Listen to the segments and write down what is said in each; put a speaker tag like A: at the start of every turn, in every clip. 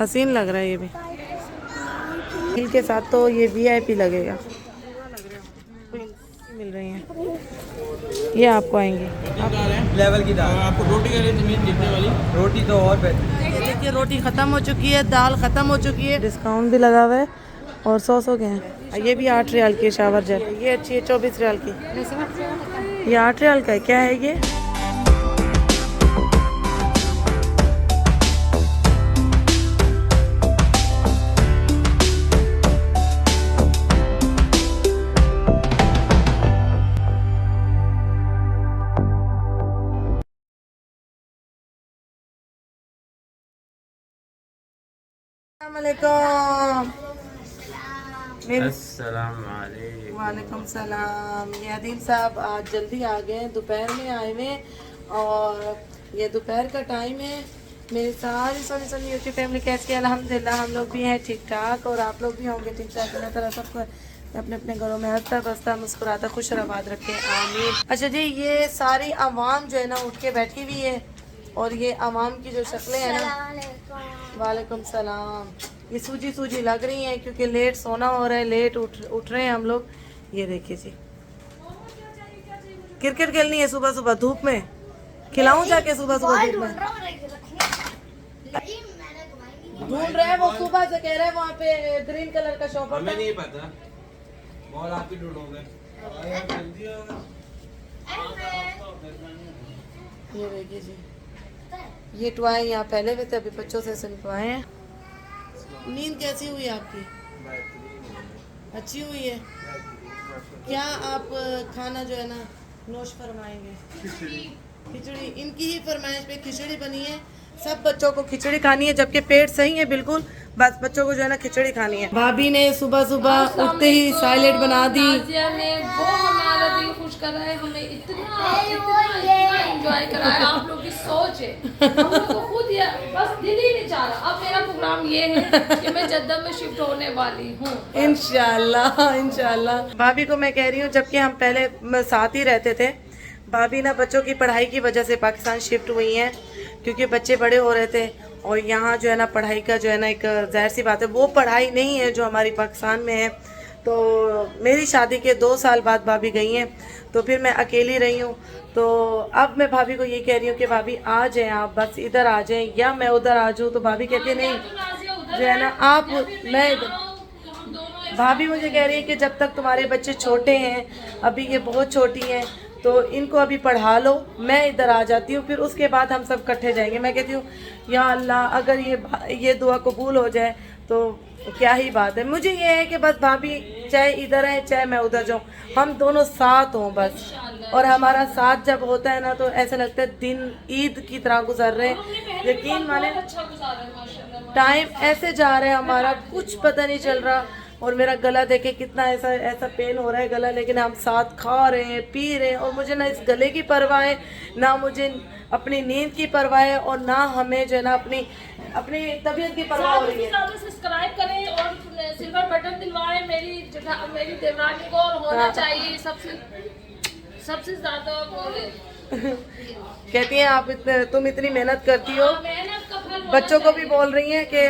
A: हसीन लग रहा है ये भी। हील के साथ तो ये VIP लगेगा। मिल रही हैं ये आपको आएंगे
B: लेवल की दाल। आपको रोटी का जमीन जितने वाली रोटी तो और बेहतर।
A: देखिए रोटी ख़त्म हो चुकी है, दाल ख़त्म हो चुकी है। डिस्काउंट भी लगा हुआ है और 100 के हैं। ये भी 8 रियाल की शावर जेल, ये अच्छी है 24 रियाल की। ये 8 रियाल का है। क्या है ये? वालेकुम सलाम। ये अदील साहब आज जल्दी आ गए, दोपहर में आए हुए और ये दोपहर का टाइम है। मेरी सारी सोनी सोनी यूट्यूब फैमिली कैसी है? अल्हम्दुलिल्लाह हम लोग भी हैं ठीक ठाक और आप लोग भी होंगे ठीक ठाक। अल्लाह ताला सबको अपने अपने घरों में हंसता बसता मुस्कुराता खुश रवाद रखे, आमीन। अच्छा जी, ये सारी आवाम जो है ना उठ के बैठी हुई है और ये आवाम की जो शक्लें हैं ना, वालेकुम सलाम, ये सूजी सूजी लग रही हैं क्योंकि लेट सोना हो रहा है, लेट उठ रहे हैं हम लोग। ये देखिए जी, क्रिकेट खेलनी है सुबह सुबह धूप में, खिलाऊं जाके सुबह सुबह धूप में? ढूंढ रहे हैं वो, सुबह से कह रहे हैं वहाँ पे ग्रीन कलर का शॉप।
B: हमें नहीं पता, बॉल आप ही ढूंढोगे।
A: ये देखिए जी, ये टॉय यहाँ पहले भी थे, अभी बच्चों से सिलवाए हैं। नींद कैसी हुई आपकी? अच्छी हुई है। क्या आप खाना जो है ना नोश फरमाएंगे? खिचड़ी। इनकी ही फरमाइश पे खिचड़ी बनी है। सब बच्चों को खिचड़ी खानी है, जबकि पेट सही है बिल्कुल, बस बच्चों को जो है ना खिचड़ी खानी है। भाभी ने सुबह सुबह उठते ही साइलेंट बना दी।
C: ने वो हमारा दिल खुश कर रहा है, हमें इतना एंजॉय कराया। आप लोग की सोच है, हम लोग को खुद ये बस दिल ही नहीं चाह रहा। अब मेरा प्रोग्राम ये है कि मैं जद्दा में शिफ्ट होने वाली हूँ
A: इंशाल्लाह इंशाल्लाह। भाभी को मैं कह रही हूँ, जबकि हम पहले साथ ही रहते थे, भाभी ना बच्चों की पढ़ाई की वजह से पाकिस्तान शिफ्ट हुई हैं क्योंकि बच्चे बड़े हो रहे थे और यहाँ जो है ना पढ़ाई का जो है ना एक जाहिर सी बात है वो पढ़ाई नहीं है जो हमारी पाकिस्तान में है। तो मेरी शादी के 2 साल बाद भाभी गई हैं, तो फिर मैं अकेली रही हूँ। तो अब मैं भाभी को ये कह रही हूँ कि भाभी आ जाएं, आप बस इधर आ जाएं या मैं उधर आ जाऊँ। तो भाभी कहती है नहीं जो है ना आप, मैं भाभी मुझे कह रही है कि जब तक तुम्हारे बच्चे छोटे हैं, अभी ये बहुत छोटी हैं, तो इनको अभी पढ़ा लो, मैं इधर आ जाती हूँ, फिर उसके बाद हम सब इकट्ठे जाएंगे। मैं कहती हूँ या अल्लाह अगर ये दुआ कबूल हो जाए तो क्या ही बात है। मुझे ये है कि बस भाभी चाहे इधर है चाहे मैं उधर जाऊँ, हम दोनों साथ हों बस। और हमारा साथ जब होता है ना तो ऐसा लगता है दिन ईद की तरह गुजर रहे हैं। यकीन माने टाइम ऐसे जा रहा है हमारा, कुछ पता नहीं चल रहा। और मेरा गला देखे कितना ऐसा पेन हो रहा है गला, लेकिन हम साथ खा रहे हैं पी रहे हैं और मुझे ना इस गले की परवाह है, ना मुझे अपनी नींद की परवाह है और ना हमें जो है ना अपनी तबीयत की परवाह हो रही है।
C: सब्सक्राइब करें और सिल्वर बटन दिलवाएं मेरी देवरानी को, और होना चाहिए सबसे ज्यादा बोले।
A: कहती हैं आप तुम इतनी मेहनत करती हो, बच्चों को भी बोल रही हैं कि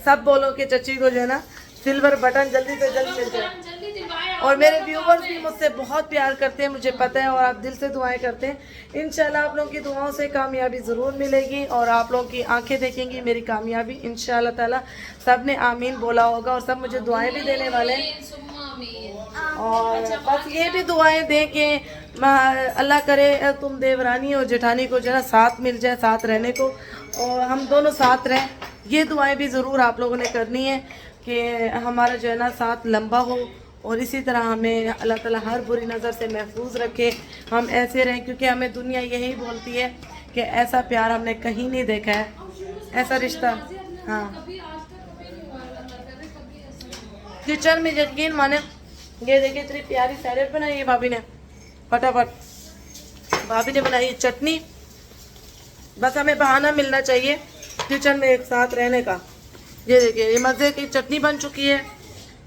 A: सब बोलो कि चची को जो है ना सिल्वर बटन जल्दी से जल्दी मिल जाए। और मेरे व्यूवर्स भी मुझसे बहुत प्यार करते हैं, मुझे पता है, और आप दिल से दुआएं करते हैं। इंशाल्लाह आप लोगों की दुआओं से कामयाबी ज़रूर मिलेगी और आप लोगों की आंखें देखेंगी मेरी कामयाबी इंशाल्लाह ताला। सब ने आमीन बोला होगा और सब मुझे दुआएं भी देने वाले हैं। और बस ये भी दुआएं दें कि अल्लाह करे तुम देवरानी और जेठानी को जो है साथ मिल जाए, साथ रहने को, और हम दोनों साथ रहें। ये दुआएं भी ज़रूर आप लोगों ने करनी है कि हमारा जो है ना साथ लंबा हो और इसी तरह हमें अल्लाह ताला हर बुरी नज़र से महफूज रखे, हम ऐसे रहें, क्योंकि हमें दुनिया यही बोलती है कि ऐसा प्यार हमने कहीं नहीं देखा है, ऐसा रिश्ता। हाँ, किचन में यकीन माने ये देखिए इतनी प्यारी सैलेड बनाई है भाभी ने, फटाफट भाभी ने बनाई चटनी। बस हमें बहाना मिलना चाहिए किचन में एक साथ रहने का। ये देखिए ये मज़े की चटनी बन चुकी है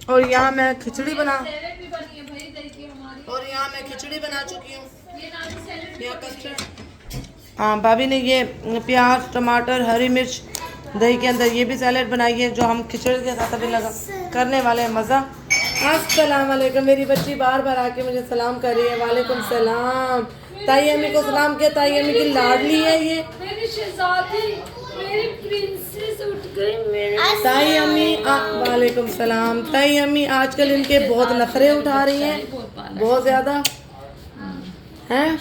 A: और यहाँ मैं खिचड़ी बना चुकी हूँ। हाँ, भाभी ने ये प्याज टमाटर हरी मिर्च दही के अंदर ये भी सैलेड बनाई है जो हम खिचड़ी के साथ अभी लगा करने वाले हैं। मज़ा। अस्सलाम वालेकुम। मेरी बच्ची बार बार आके मुझे सलाम कर रही है। वालेकुम सलाम। ताई अम्मी को सलाम किया। ताई अम्मी की लाडली है ये।
C: मेरी शहजादी, मेरी प्रिंसेस उठ गई मेरी।
A: ताई अम्मी वालेकुम सलाम। ताई अम्मी आजकल इनके बहुत नखरे उठा रही हैं, बहुत ज़्यादा हैं।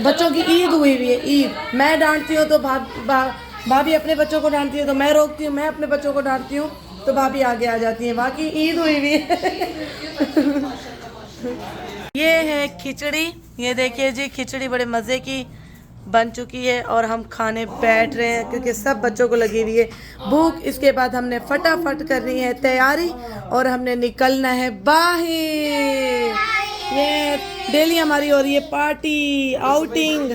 A: बच्चों की ईद हुई हुई है, ईद। मैं डांटती हूँ तो भाभी अपने बच्चों को डांटती है, तो मैं रोकती हूँ। मैं अपने बच्चों को डांटती हूँ तो भाभी आगे आ जाती है। बाकी ईद हुई हुई है। ये है खिचड़ी। ये देखिए जी, खिचड़ी बड़े मज़े की बन चुकी है और हम खाने बैठ रहे हैं क्योंकि सब बच्चों को लगी हुई है भूख। इसके बाद हमने फटाफट करनी है तैयारी और हमने निकलना है बाहर। ये डेली हमारी हो रही है पार्टी, आउटिंग।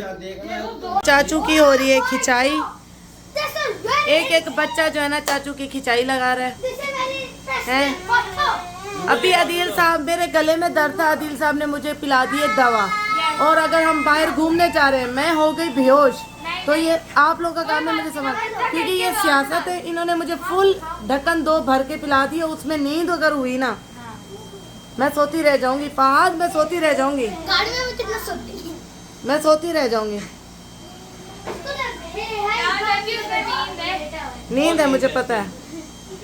A: चाचू की हो रही है खिंचाई। एक एक बच्चा जो है ना चाचू की खिंचाई लगा रहा है। अभी आदिल साहब, मेरे गले में दर्द था, आदिल साहब ने मुझे पिला दी है दवा। और अगर हम बाहर घूमने जा रहे हैं, मैं हो गई बेहोश, तो ये आप लोगों का काम है मुझे समझ, क्योंकि ये सियासत है। इन्होंने मुझे फुल ढक्कन 2 भर के पिला दी, उसमें नींद अगर हुई ना मैं सोती रह जाऊंगी। फहाद, मैं सोती रह जाऊंगी।
D: गाड़ी में मैं कितना सोती हूँ।
A: मैं सोती रह जाऊंगी। नींद है, मुझे पता है।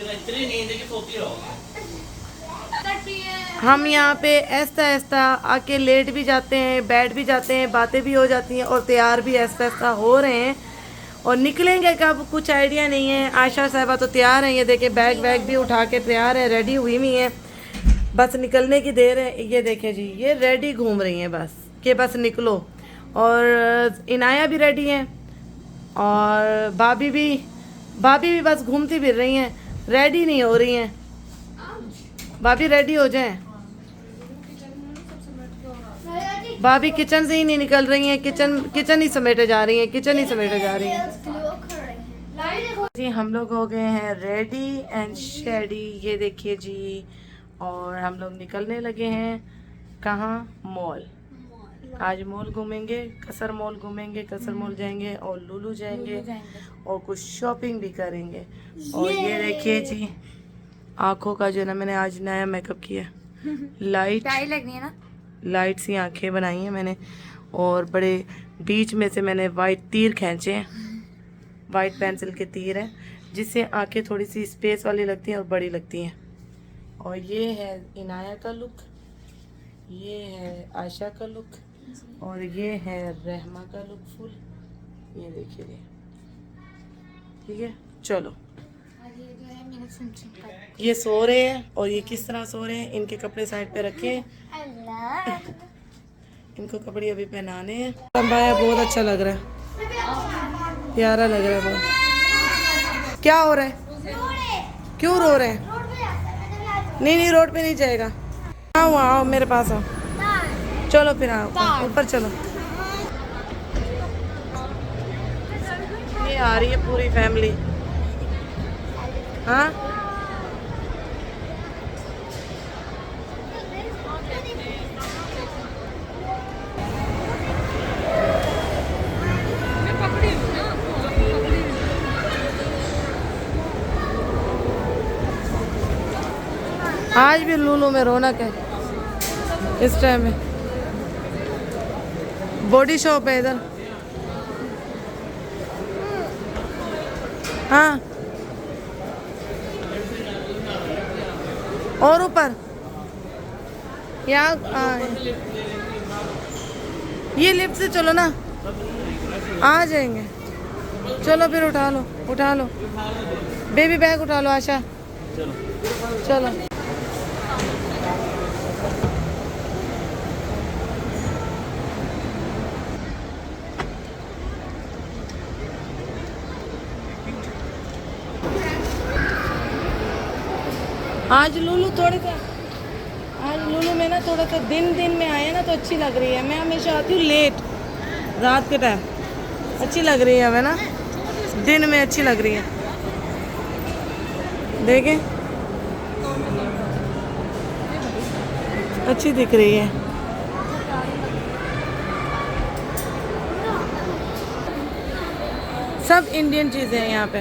B: इतनी नींद है कि सोती रहोगे।
A: हम यहाँ पे ऐसा ऐसा आके लेट भी जाते हैं, बैठ भी जाते हैं, बातें भी हो जाती हैं और तैयार भी ऐसा ऐसा हो रहे हैं। और निकलेंगे कब कुछ आइडिया नहीं है। आयशा साहबा तो तैयार हैं, ये देखे बैग वैग भी उठा के तैयार है, रेडी हुई हुई हैं, बस निकलने की देर है। ये देखें जी, ये रेडी घूम रही हैं बस कि बस निकलो। और इनाया भी रेडी हैं और भाभी भी बस घूमती फिर रही हैं, रेडी नहीं हो रही हैं। भाभी रेडी हो जाएं। भाभी किचन से ही नहीं निकल रही हैं, किचन ही समेटे जा रही हैं। जी हम लोग हो गए हैं रेडी एंड शेडी। ये देखिए जी, और हम लोग निकलने लगे हैं। कहाँ? मॉल। आज मॉल घूमेंगे, कसर मॉल घूमेंगे, कसर मॉल जाएंगे और लुलू जाएंगे और कुछ शॉपिंग भी करेंगे। और ये देखिए जी, आँखों का जो ना मैंने आज नया मेकअप किया, लाइट
D: लगनी है ना,
A: लाइट सी आंखें बनाई हैं मैंने। और बड़े बीच में से मैंने वाइट तीर खींचे हैं, वाइट पेंसिल के तीर हैं, जिससे आंखें थोड़ी सी स्पेस वाली लगती हैं और बड़ी लगती हैं। और ये है इनाया का लुक, ये है आयशा का लुक और ये है रहमा का लुक फुल। ये देखिए, ठीक है। चलो, ये सो रहे हैं और ये किस तरह सो रहे हैं, इनके कपड़े साइड पे रखे हैं, इनको कपड़े अभी पहनाने हैं। लंबाया बहुत अच्छा लग रहा है, प्यारा लग रहा है बहुत। क्या हो रहा है? क्यों रो रहे हैं? नहीं रोड पे नहीं जाएगा। आओ मेरे पास आओ। चलो फिर आओ, ऊपर चलो। ये आ रही है पूरी फैमिली। हाँ, आज भी लूलू में रौनक है इस टाइम में। बॉडी शॉप है इधर। हाँ, और ऊपर यहाँ ये लिफ्ट से चलो ना, आ जाएंगे। चलो फिर उठा लो बेबी बैग उठा लो आशा। चलो आज लूलू में ना थोड़ा सा दिन में आए ना तो अच्छी लग रही है। मैं हमेशा आती हूँ लेट, रात के टाइम अच्छी लग रही है हमें ना, दिन में अच्छी लग रही है। देखें, अच्छी दिख रही है। सब इंडियन चीज़ें हैं यहाँ पे।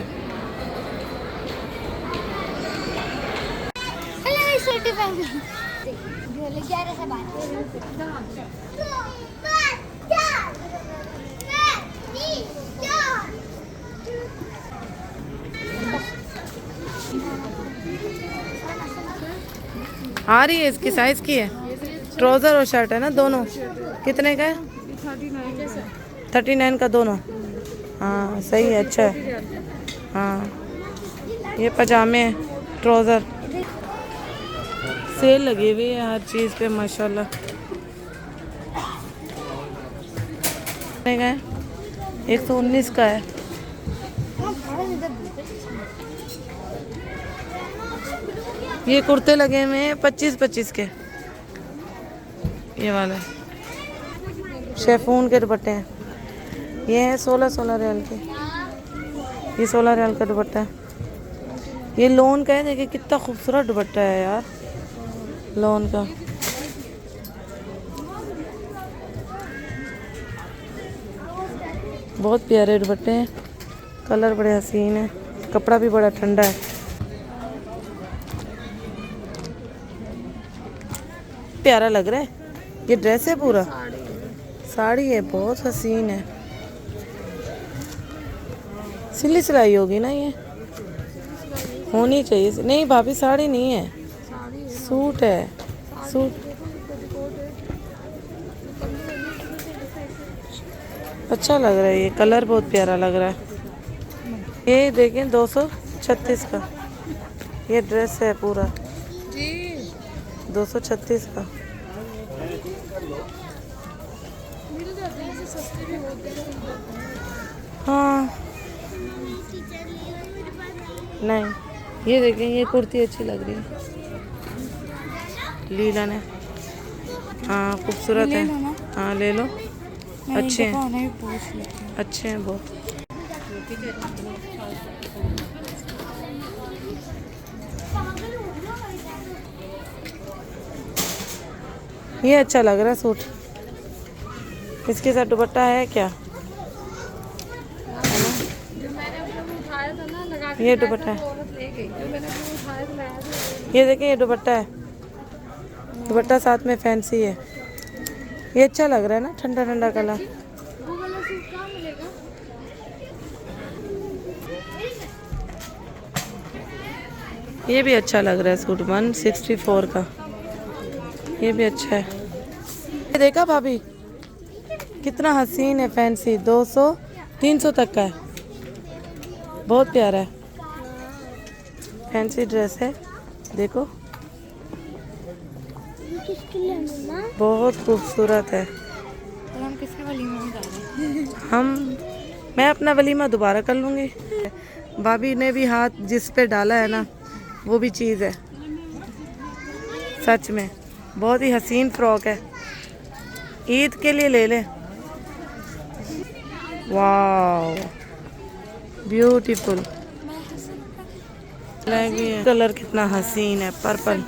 D: हेलो छोटी फैमिली बोले क्या रहा बात
A: आ रही है, इसकी साइज की है। ट्राउजर और शर्ट है ना दोनों। कितने का है? 39 का दोनों। हाँ सही है, अच्छा है। हाँ ये पजामे ट्राउजर। सेल लगी हुई है हर चीज़ पे माशाल्लाह। कितने का है? 119 का है। ये कुर्ते लगे हुए हैं 25-25 के। ये वाले शेफून के दुपट्टे हैं। ये है 16 रियाल के। ये 16 रियाल का दुपट्टा है। ये लोन का है। देखिए कितना खूबसूरत दुपट्टा है यार, लोन का। बहुत प्यारे दुपट्टे हैं, कलर बड़े हसीन है, कपड़ा भी बड़ा ठंडा है। प्यारा लग रहा है। ये ड्रेस है पूरा साड़ी है, बहुत हसीन है। सिली सिलाई होगी ना, ये होनी चाहिए। नहीं भाभी साड़ी नहीं है, सूट है। सूट अच्छा लग रहा है, ये कलर बहुत प्यारा लग रहा है। ये देखें 236 का ये ड्रेस है पूरा, 236 का। हाँ नहीं, ये देखें ये कुर्ती अच्छी लग रही है लीला ने। हाँ खूबसूरत है। हाँ ले लो, अच्छे हैं, अच्छे हैं बहुत। ये अच्छा लग रहा है सूट। इसके साथ दुपट्टा है क्या? ये दुपट्टा है। ये देखिए ये दुपट्टा है, दुपट्टा साथ में फैंसी है। ये अच्छा लग रहा है ना, ठंडा ठंडा कलर। ये भी अच्छा लग रहा है सूट 164 का। ये भी अच्छा है। ये देखा भाभी कितना हसीन है, फैंसी 200-300 तक का है। बहुत प्यारा है, फैंसी ड्रेस है। देखो बहुत खूबसूरत है।
D: हम किसके वलीमे में जा रहे हैं?
A: मैं अपना वलीमा दोबारा कर लूँगी। भाभी ने भी हाथ जिस पे डाला है ना, वो भी चीज़ है सच में। बहुत ही हसीन फ्रॉक है, ईद के लिए ले ले। वाह ब्यूटीफुल। कलर कितना हसीन है, पर्पल।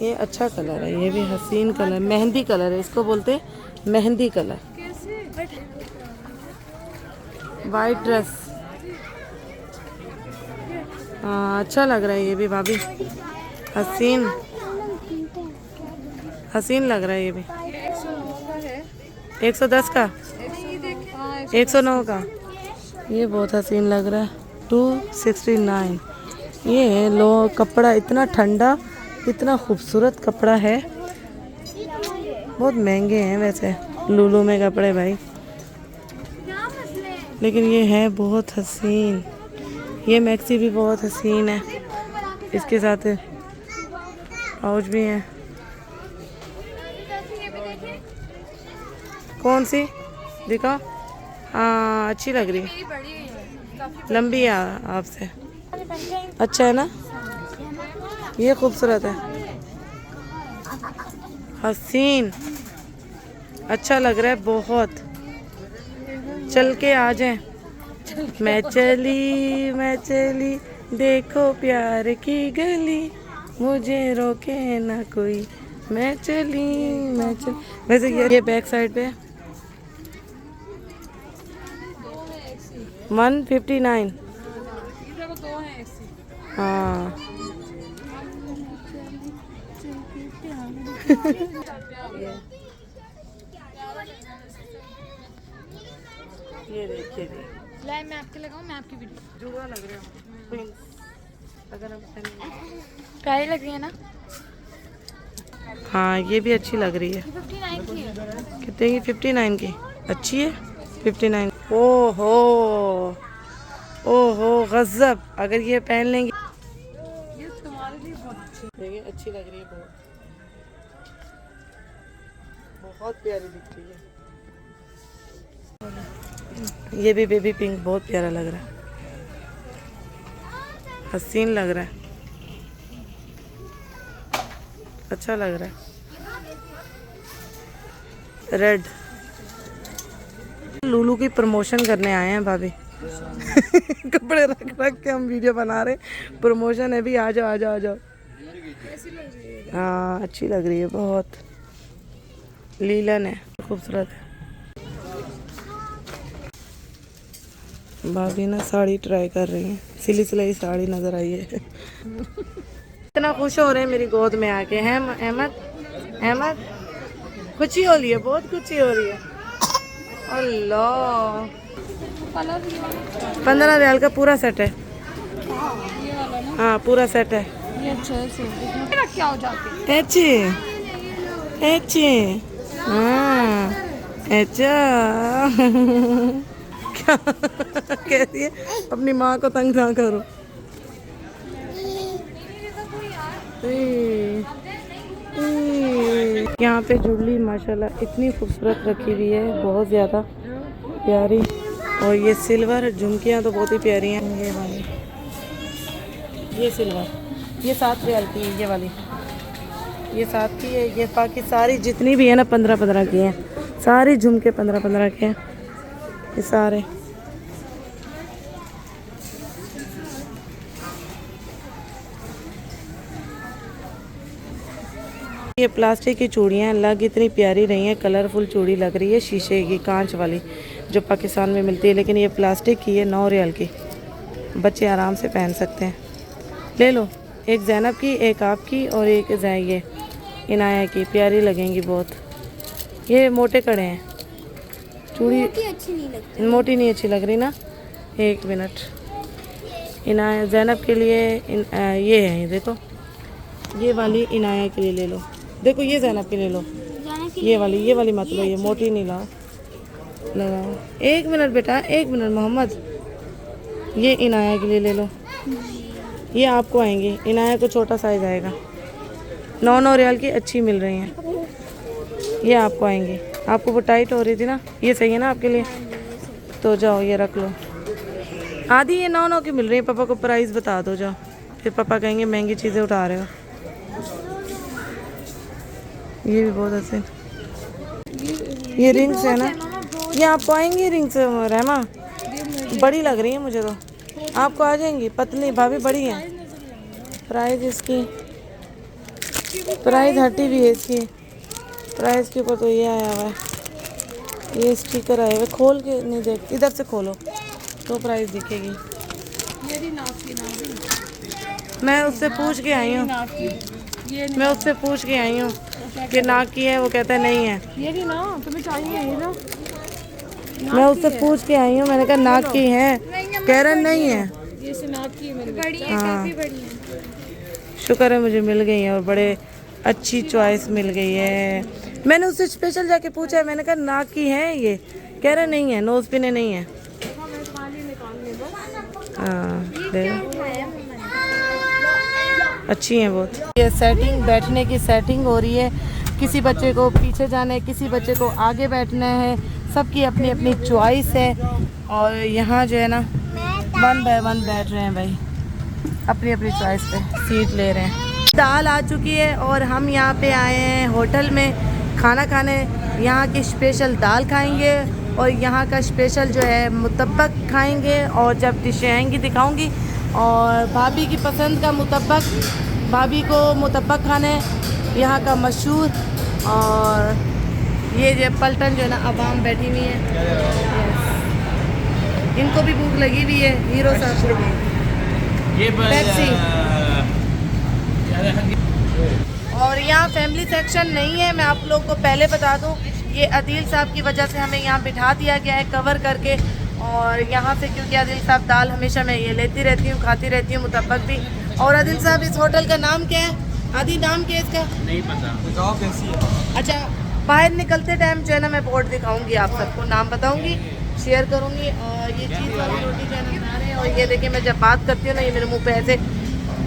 A: ये अच्छा कलर है, ये भी हसीन कलर, मेहंदी कलर है, इसको बोलते हैं मेहंदी कलर। वाइट ड्रेस, हाँ अच्छा लग रहा है ये भी भाभी, हसीन हसीन लग रहा है ये भी। 110 का, 109 का। ये बहुत हसीन लग रहा है। 269। ये है लो, कपड़ा इतना ठंडा, इतना खूबसूरत कपड़ा है। बहुत महंगे हैं वैसे लुलु में कपड़े भाई, लेकिन ये है बहुत हसीन। ये मैक्सी भी बहुत हसीन है, इसके साथ पाउच भी है। कौन सी दिखा? हाँ अच्छी लग रही है, लंबी है आपसे, अच्छा है ना। ये खूबसूरत है, हसीन, अच्छा लग रहा है बहुत। चल के आ जाए। मैं चली देखो प्यार की गली, मुझे रोके ना कोई। मैं चली वैसे ये बैक साइड पे 159।
C: देखो 2 हैं ऐसे।
A: हाँ ये देखिए जी,
C: लाए मैं आपके लगाऊं, मैं आपकी वीडियो।
A: जुड़ा लग रहा है अगर हम
C: प्यारी लग रही है ना?
A: हाँ ये भी अच्छी लग रही है।
C: 59 की है।
A: कितने की? 59 की। अच्छी है 59। ओहो ओहो गजब, अगर ये पहन लेंगी
C: ये तुम्हारे लिए बहुत अच्छी
A: देखिए, अच्छी लग रही है बहुत, बहुत प्यारी दिख रही है। ये भी बेबी पिंक बहुत प्यारा लग रहा है, हसीन लग रहा है, अच्छा लग रहा है। रेड लूलू की प्रमोशन करने आए हैं भाभी। कपड़े रख रख के हम वीडियो बना रहे, प्रमोशन है भी। आ जाओ आ जाओ आ जाओ। हाँ अच्छी लग रही है बहुत, लीलन है, खूबसूरत है। भाभी ना साड़ी ट्राई कर रही हैं, सिली सिलाई साड़ी नजर आई है। इतना खुश हो रहे हैं मेरी गोद में आके हैं अहमद। अहमद खुशी हो रही है, बहुत खुशी हो रही है। अल्लाह 15 रियाल का पूरा सेट है। हाँ पूरा सेट है।
C: ये अच्छा है। क्या हो जाके
A: अच्छे अच्छे हाँ अच्छा। क्या कहती है, अपनी माँ को तंग ना करो। यहाँ पे जुड़ली माशाल्लाह इतनी खूबसूरत रखी हुई है, बहुत ज़्यादा प्यारी। और ये सिल्वर झुमकियाँ तो बहुत ही प्यारी हैं। ये वाली, ये सिल्वर, ये 7 रियाल की है। ये वाली ये 7 की है। ये बाकी सारी जितनी भी है ना 15-15 की हैं, सारी झुमके 15-15 के हैं ये सारे। ये प्लास्टिक की चूड़ियाँ लग इतनी प्यारी रही हैं, कलरफुल चूड़ी लग रही है, शीशे की कांच वाली जो पाकिस्तान में मिलती है, लेकिन ये प्लास्टिक की है। 9 रियाल की, बच्चे आराम से पहन सकते हैं। ले लो, एक ज़ैनब की, एक आपकी और एक ये इनाया की, प्यारी लगेंगी बहुत। ये मोटे कड़े हैं चूड़ी,
D: अच्छी नहीं लगती।
A: मोटी नहीं अच्छी लग रही ना। एक मिनट, इनाया ज़ैनब के लिए ये है, ये देखो, ये वाली इनाया के लिए ले लो। देखो ये ज़ैनब के ले लो, ये वाली मत लो, ये मोटी नहीं लाओ, लगाओ। एक मिनट बेटा, एक मिनट मोहम्मद, ये इनाया के लिए ले लो। ये आपको आएंगी, इनाया को छोटा साइज आएगा। 9 रियाल की अच्छी मिल रही हैं, ये आपको आएंगी। आपको वो टाइट हो रही थी ना, ये सही है ना आपके लिए, तो जाओ ये रख लो। आधी ये 9 की मिल रही है। पापा को प्राइस बता दो जाओ, फिर पापा कहेंगे महंगी चीज़ें उठा रहे हो। ये भी बहुत अच्छे, ये रिंग्स है ना, ये आपको आएंगी रिंग्स रहमा, बड़ी लग रही है मुझे तो। आपको आ जाएंगी, पतली भाभी बड़ी है। प्राइस इसकी, प्राइस हटी भी है इसकी, प्राइस के ऊपर तो ये आया हुआ है, ये स्टिकर आया हुआ है। खोल के नहीं देख, इधर से खोलो तो प्राइस दिखेगी। मैं उससे पूछ के आई हूँ, मैं उससे पूछ के आई हूँ कि नाक की है, वो कहता है नहीं है।
C: ये भी ना तुम्हें चाहिए, ये ना
A: मैं उससे पूछ के आई हूँ, मैंने कहा नाक की है, कह रहा नहीं है।
C: ये से नाक की है मेरे
D: बड़ी है,
A: हाँ।
D: काफी बड़ी है।
A: शुक्र है मुझे मिल गई है, और बड़े अच्छी चॉइस मिल गई है। मैंने उससे स्पेशल जाके पूछा है, मैंने कहा नाक की है ये, कह रहा नहीं है, नोज पिने नहीं है। हाँ अच्छी हैं बहुत। ये सेटिंग, बैठने की सेटिंग हो रही है, किसी बच्चे को पीछे जाना है, किसी बच्चे को आगे बैठना है, सबकी अपनी अपनी चॉइस है। और यहाँ जो है ना 1 बाय 1 बैठ रहे हैं भाई, अपनी अपनी चॉइस पे सीट ले रहे हैं। दाल आ चुकी है और हम यहाँ पे आए हैं होटल में खाना खाने। यहाँ की स्पेशल दाल खाएंगे और यहाँ का स्पेशल जो है मुतब्बक खाएंगे, और जब डिशें आएंगी दिखाऊंगी। और भाभी की पसंद का मुतब्बक, भाभी को मुतब्बक खाने यहाँ का मशहूर। और ये जो पलटन जो है ना, अवाम बैठी हुई है। इनको भी भूख लगी हुई है, हीरो साहब को भी।
B: ये
A: पेप्सी। और यहाँ फैमिली सेक्शन नहीं है, मैं आप लोग को पहले बता दूँ, ये आदिल साहब की वजह से हमें यहाँ बिठा दिया गया है कवर करके। और यहाँ से क्योंकि आदिल साहब दाल हमेशा मैं ये लेती रहती हूँ, खाती रहती हूँ, मुतब्बक भी। और आदिल साहब इस होटल का नाम क्या है? आदि नाम क्या है इसका?
B: नहीं पता, बताओ कैसी है।
A: अच्छा, बाहर निकलते टाइम जो है ना मैं बोर्ड दिखाऊंगी, आप सबको नाम बताऊंगी, शेयर करूंगी। और ये चीज़ वाली रोटी जो है ना बना रहे हैं। और ये देखिए मैं जब बात करती हूँ ना, ये मेरे मुंह पे ऐसे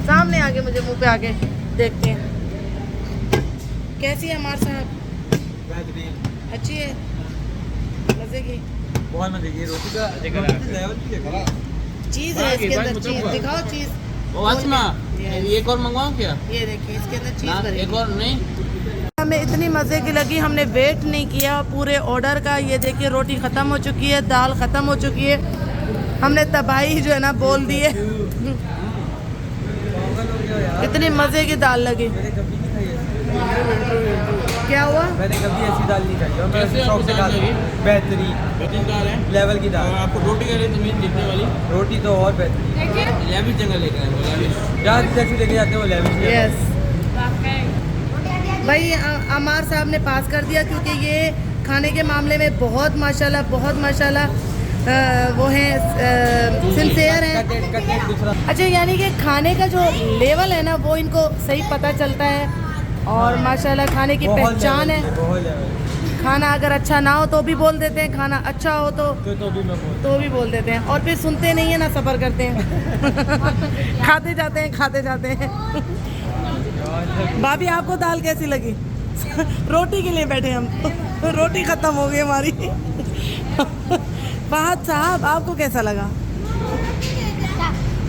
A: सामने आके मुझे मुंह पे आके देखते हैं। कैसी है हमारे साहब? अच्छी है, मज़े की,
B: बहुत मजे की रोटी का लेवल भी देखो।
A: चीज़ है इसके अंदर, चीज़ दिखाओ, चीज़।
B: ओ आसमा, एक और मंगवाऊं क्या?
A: ये देखिए इसके अंदर चीज़
B: ना,
A: भरी।
B: एक और नहीं।
A: हमें इतनी मज़े की लगी, हमने वेट नहीं किया पूरे ऑर्डर का। ये देखिए रोटी ख़त्म हो चुकी है, दाल ख़त्म हो चुकी है, हमने तबाही जो है ना बोल दी है। इतनी मज़े की दाल लगी। क्या हुआ?
B: मैंने कभी ऐसी दाल नहीं खाई और मैं शौक से खा लगी। बेहतरीन दाल है, लेवल की दाल। आपको रोटी का तमीज़ दिखने वाली रोटी तो और बेहतरीन। लेविश जगह लेकर आए, लेविश जहाँ टैक्सी लेके जाते हैं वो लेविश।
A: यस भाई, अमार साहब ने पास कर दिया क्योंकि ये खाने के मामले में बहुत माशाल्लाह वो हैं, सिंसियर हैं। अच्छा, यानी कि खाने का जो लेवल है ना वो इनको सही पता चलता है। और माशाल्लाह खाने की पहचान है। खाना अगर अच्छा ना हो तो भी बोल देते हैं, खाना अच्छा हो तो भी बोल देते हैं। और फिर सुनते नहीं है ना, सब्र करते हैं। खाते जाते हैं। भाभी आपको दाल कैसी लगी? रोटी के लिए बैठे हम, रोटी ख़त्म हो गई हमारी। फहद साहब आपको कैसा लगा?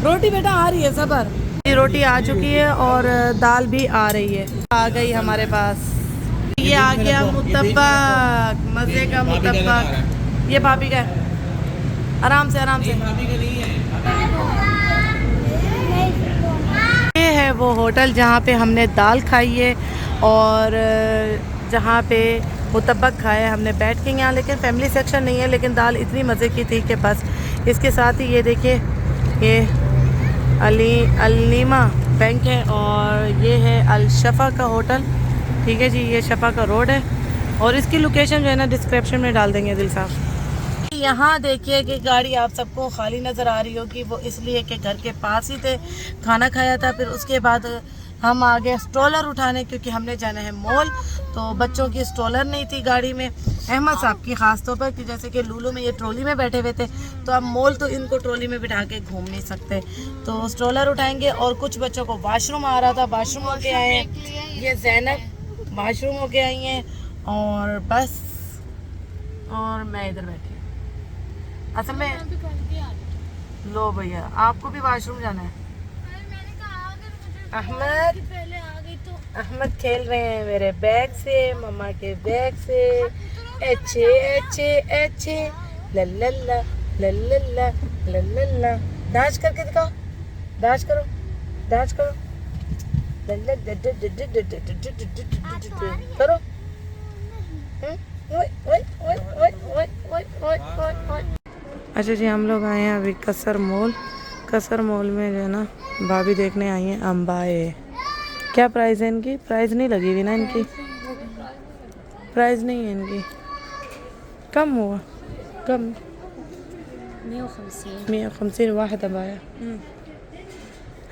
A: रोटी बेटा आ रही है, सब्र। रोटी आ चुकी है और दाल भी आ रही है, आ गई हमारे पास। ये आ गया मुतब्बक, मज़े का मुतब्बक। ये भाभी का है, आराम से। ये है वो होटल जहाँ पे हमने दाल खाई है और जहाँ पे मुतब्बक खाया है हमने बैठ के यहाँ। लेकिन फैमिली सेक्शन नहीं है, लेकिन दाल इतनी मज़े की थी कि बस। इसके साथ ही ये देखिए, ये अलीमा बैंक है और ये है अल-शफ़ा का होटल। ठीक है जी, ये शफ़ा का रोड है और इसकी लोकेशन जो है ना डिस्क्रिप्शन में डाल देंगे दिल साहब। यहाँ देखिए कि गाड़ी आप सबको खाली नज़र आ रही होगी, वो इसलिए कि घर के पास ही थे, खाना खाया था। फिर उसके बाद हम आ गए स्ट्रोलर उठाने, क्योंकि हमने जाना है मॉल। तो बच्चों की स्ट्रोलर नहीं थी गाड़ी में, अहमद साहब की ख़ास तौर पर, कि जैसे कि लूलू में ये ट्रॉली में बैठे हुए थे, तो अब मॉल तो इनको ट्रॉली में बिठा के घूम नहीं सकते, तो स्ट्रोलर उठाएंगे। और कुछ बच्चों को वाशरूम आ रहा था, वाशरूम होके आए हैं। ये ज़ैनब वाशरूम होके आई हैं और बस, और मैं इधर बैठी हूँ। असल में लो भैया, आपको भी वाशरूम जाना है? अहमद
D: पहले आ गई तो
A: अहमद खेल रहे हैं मेरे बैग से, मम्मा के बैग से। अच्छे लल्लल्ला लल्लल्ला लल्लल्ला। डांस करके दिखाओ, डांस करो करो। अच्छा जी, हम लोग आए हैं अभी कसर मॉल में जो है ना भाभी देखने आई हैं अम्बाए। क्या प्राइस है इनकी? प्राइस नहीं लगी हुई ना इनकी, प्राइस नहीं है इनकी। कम हुआ, कम 150 वाहिद अबाया।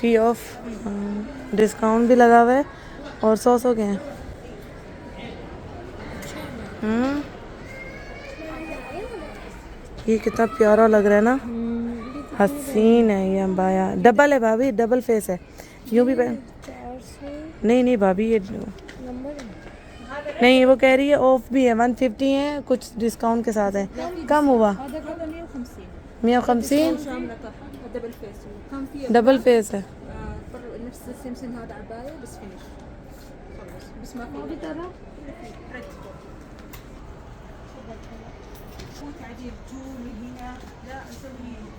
A: फी ऑफ, डिस्काउंट भी लगा हुआ है और 100 के हैं। ये कितना प्यारा लग रहा है ना, हसीन है ये अम्बाया। डबल है भाभी, डबल फेस है, यूँ भी पहन। नहीं भाभी, ये नहीं, वो कह रही है ऑफ भी है, 150 है, कुछ डिस्काउंट के साथ है। कम हुआ 150। डबल फेस है।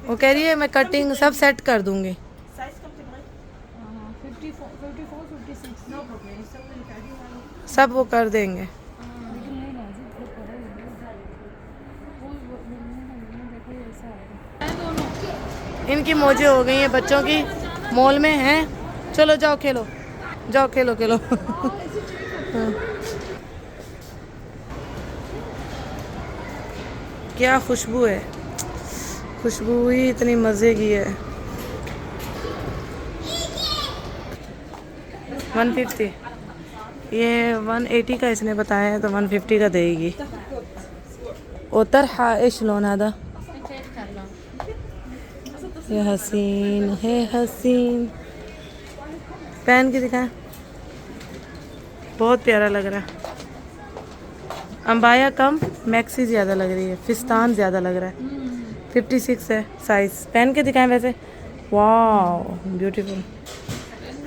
A: वो कह रही है मैं कटिंग सब सेट कर दूंगी। सब वो कर देंगे। इनकी मौजें हो गई हैं बच्चों की मॉल में हैं। चलो जाओ खेलो, जाओ खेलो खेलो। हाँ। क्या खुशबू है, खुशबू ही इतनी मज़े की है। 150, ये 180 का इसने बताया है तो 150 का देगी। उतर इश लोन आदा ये हसीन है हसीन। पहन के दिखाएं, बहुत प्यारा लग रहा है। अम्बाया कम मैक्सी ज़्यादा लग रही है, फिस्तान ज़्यादा लग रहा है। 56 है साइज़। पहन के दिखाएं वैसे। वाह ब्यूटीफुल।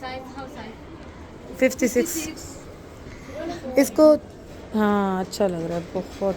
D: साइज हाउ साइज
A: 56 इसको। हाँ अच्छा लग रहा है बहुत।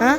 A: हाँ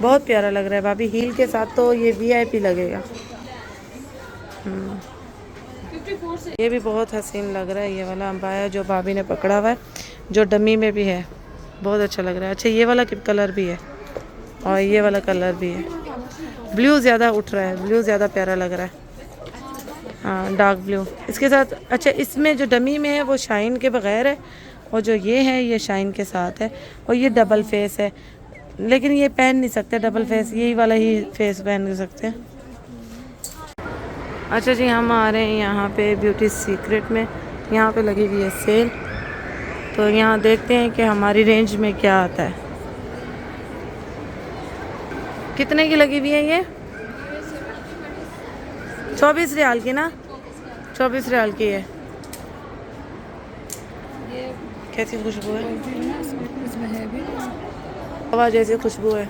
A: बहुत प्यारा लग रहा है भाभी। हील के साथ तो ये VIP लगेगा। ये भी बहुत हसीन लग रहा है ये वाला अम्बाया जो भाभी ने पकड़ा हुआ है, जो डमी में भी है, बहुत अच्छा लग रहा है। अच्छा ये वाला कलर भी है और ये वाला कलर भी है। ब्लू ज़्यादा उठ रहा है, ब्लू ज़्यादा प्यारा लग रहा है। हाँ डार्क ब्लू इसके साथ। अच्छा इसमें जो डमी में है वो शाइन के बगैर है और जो ये है ये शाइन के साथ है और ये डबल फेस है, लेकिन ये पहन नहीं सकते डबल फेस, यही वाला ही फेस पहन सकते हैं। अच्छा जी हम आ रहे हैं यहाँ पे ब्यूटी सीक्रेट में। यहाँ पे लगी हुई है सेल, तो यहाँ देखते हैं कि हमारी रेंज में क्या आता है। कितने की लगी हुई है ये? 24 रियाल की ना, 24 रियाल की है। कैसी खुशबू है, हवा जैसी खुशबू है।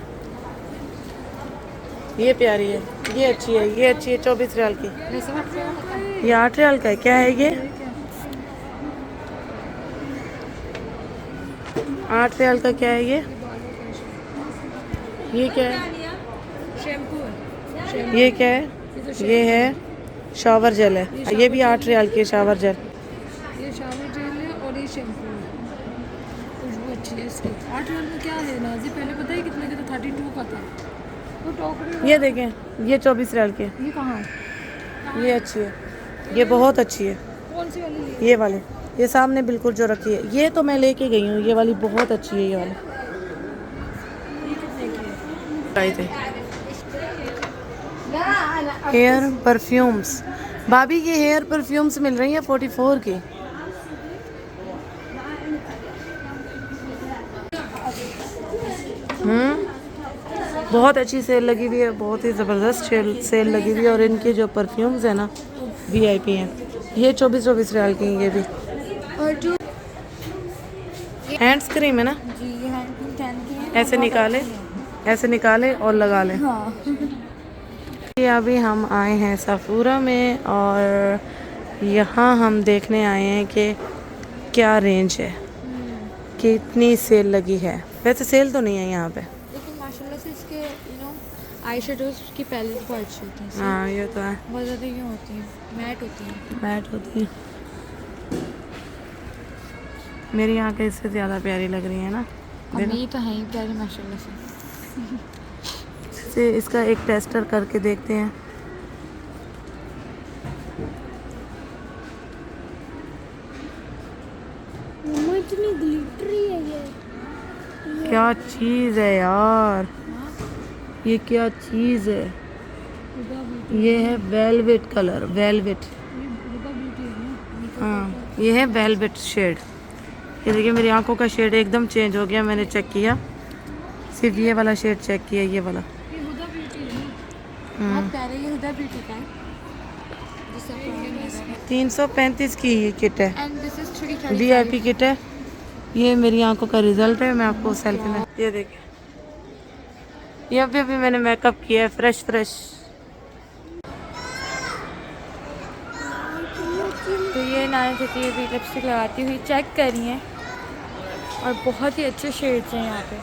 A: ये प्यारी है, ये अच्छी है, ये अच्छी है। 24 रियाल की। ये 8 रियाल का है। क्या है ये? 8 रियाल का क्या है ये? ये क्या है? ये क्या है? ये है शावर जेल है। ये भी 8 रियाल की है शावर जेल।
C: ये शावर जेल है और ये शैम्पू है। खुशबू अच्छी है इसकी। 8 रियाल में क्या है नाजी? पहले पता है कितने का था? 32 का था। वो टोकरी
A: ये देखें, ये 24 रियाल की है।
C: ये कहाँ है?
A: ये अच्छी है, ये बहुत अच्छी है।
C: कौन सी वाली ली?
A: ये वाली, ये सामने बिल्कुल जो रखी है, ये तो मैं लेके गई हूँ। ये वाली बहुत अच्छी है। ये वाली आई थे। हेयर परफ्यूम्स भाभी, ये हेयर परफ्यूम्स मिल रही है 44 की। बहुत अच्छी सेल लगी हुई है, बहुत ही ज़बरदस्त सेल लगी हुई है। और इनके जो परफ्यूम्स है ना VIP हैं। ये 24 रियाल की हैं ये भी।
D: और जो
A: हैंड्स क्रीम है ना,
D: जी ये हैंड टैन की है।
A: ऐसे निकाले, ऐसे निकाले और लगा लें।
D: हाँ
A: ये अभी हम आए हैं सफूरा में और यहाँ हम देखने आए हैं कि क्या रेंज है, कितनी सेल लगी है। वैसे सेल तो नहीं है यहाँ पे,
D: लेकिन माशाल्लाह से इसके आई शेडोज की पैलेट बहुत अच्छी होती है।
A: हाँ ये तो है।
D: बहुत ज़्यादा ये होती है, मैट होती है।
A: मैट होती है। मेरी आँखें इससे ज़्यादा प्यारी लग रही है ना।
D: हमें तो है ही प्यारी माशाल्लाह से।
A: से इसका एक टेस्टर करके देखते हैं।
D: इतनी ग्लिटरी है ये।
A: क्या चीज़ है यार, ये क्या चीज़ है। ये है वेलवेट कलर, वेलवेट। हाँ ये है वेलवेट शेड। ये देखिए मेरी आंखों का शेड एकदम चेंज हो गया। मैंने चेक किया, सिर्फ ये वाला शेड चेक किया, ये वाला।
D: बहुत प्यारे, ये हुदा ब्यूटी का है।
A: 335 की ये किट है,
D: and this is 335।
A: VIP kit है। ये मेरी आंखों का रिजल्ट है। मैं आपको सेल्फी में ये देखिए, ये अभी मैंने मेकअप किया है फ्रेश फ्रेश।
D: तो ये नानी देखिए ये भी लिपस्टिक लगाती हुई चेक कर रही हैं और बहुत ही अच्छे शेड्स हैं यहाँ पे।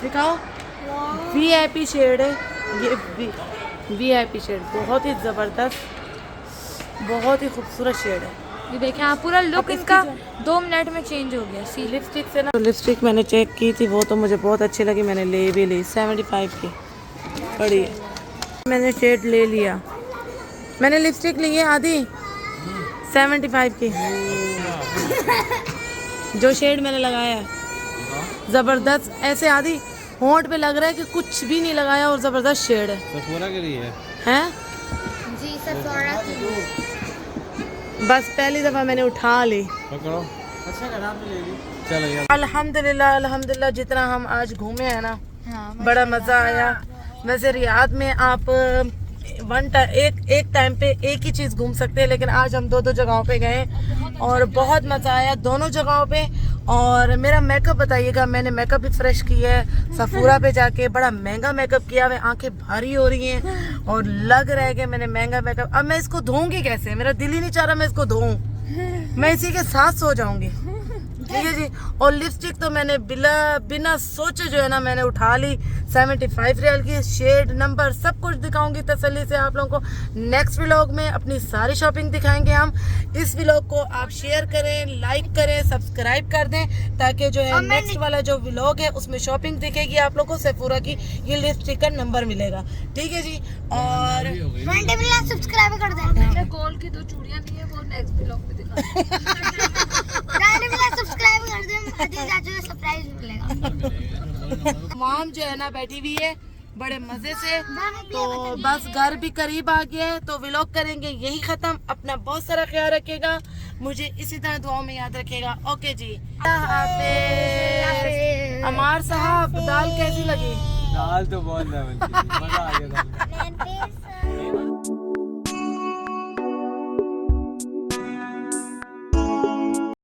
A: दिखाओ, VIP शेड है ये, VIP शेड, बहुत ही ज़बरदस्त, बहुत ही खूबसूरत शेड है।
D: ये देखें आप, पूरा लुक इनका 2 मिनट में चेंज हो गया। सी
A: लिपस्टिक से ना, तो लिपस्टिक मैंने चेक की थी, वो तो मुझे बहुत अच्छी लगी, मैंने ले भी ली। 75 की पड़ी है, मैंने शेड ले लिया। मैंने लिपस्टिक ली है आधी 75 की, जो शेड मैंने लगाया है ज़बरदस्त, ऐसे आधी होंठ पे लग रहा है कि कुछ भी नहीं लगाया और ज़बरदस्त शेड है।
B: सफोरा के लिए
A: हैं?
D: जी सफोरा की।
A: बस पहली दफ़ा मैंने उठा ली।
B: पकड़ो, अच्छा करा आपने ले ली। चलो यार,
A: अल्हम्दुलिल्लाह अल्हम्दुलिल्लाह, जितना हम आज घूमे हैं ना,
D: हाँ,
A: बड़ा मज़ा आया। वैसे रियाद में आप एक टाइम पे एक ही चीज़ घूम सकते हैं, लेकिन आज हम 2 जगहों पे गए और बहुत मज़ा आया दोनों जगहों पे। और मेरा मेकअप बताइएगा, मैंने मेकअप भी फ्रेश किया है सफूरा पे जाके, बड़ा महंगा मेकअप किया हुआ है, आंखें भारी हो रही हैं और लग रहा है कि मैंने महंगा मेकअप। अब मैं इसको धोऊंगी कैसे, मेरा दिल ही नहीं चाह रहा मैं इसको धोऊं, मैं इसी के साथ सो जाऊंगी। ठीक है जी। और लिपस्टिक तो मैंने बिना सोचे जो है ना मैंने उठा ली, 75 रियाल की, शेड नंबर सब कुछ दिखाऊंगी तसल्ली से आप लोगों को। नेक्स्ट व्लॉग में अपनी सारी शॉपिंग दिखाएंगे हम। इस व्लॉग को आप शेयर करें, लाइक करें, सब्सक्राइब कर दें, ताकि जो है नेक्स्ट वाला जो व्लॉग है उसमें शॉपिंग दिखेगी आप लोगों को, सेफोरा की ये लिपस्टिक का नंबर मिलेगा। ठीक है जी। और
D: सब्सक्राइब कर दें।
C: गोल्ड की 2 चूड़ियां नहीं है, वो नेक्स्ट ब्लॉग में दिखा।
D: सब्सक्राइब कर दें, सरप्राइज मिलेगा।
A: माम जो है ना बैठी हुई है बड़े मजे से, तो बस घर भी करीब आ गया है, तो व्लॉग करेंगे यही खत्म। अपना बहुत सारा ख्याल रखिएगा, मुझे इसी तरह दुआओं में याद रखिएगा। ओके जी, अमार साहब, दाल कैसी लगी?
B: दाल तो बहुत मजा आ गया था।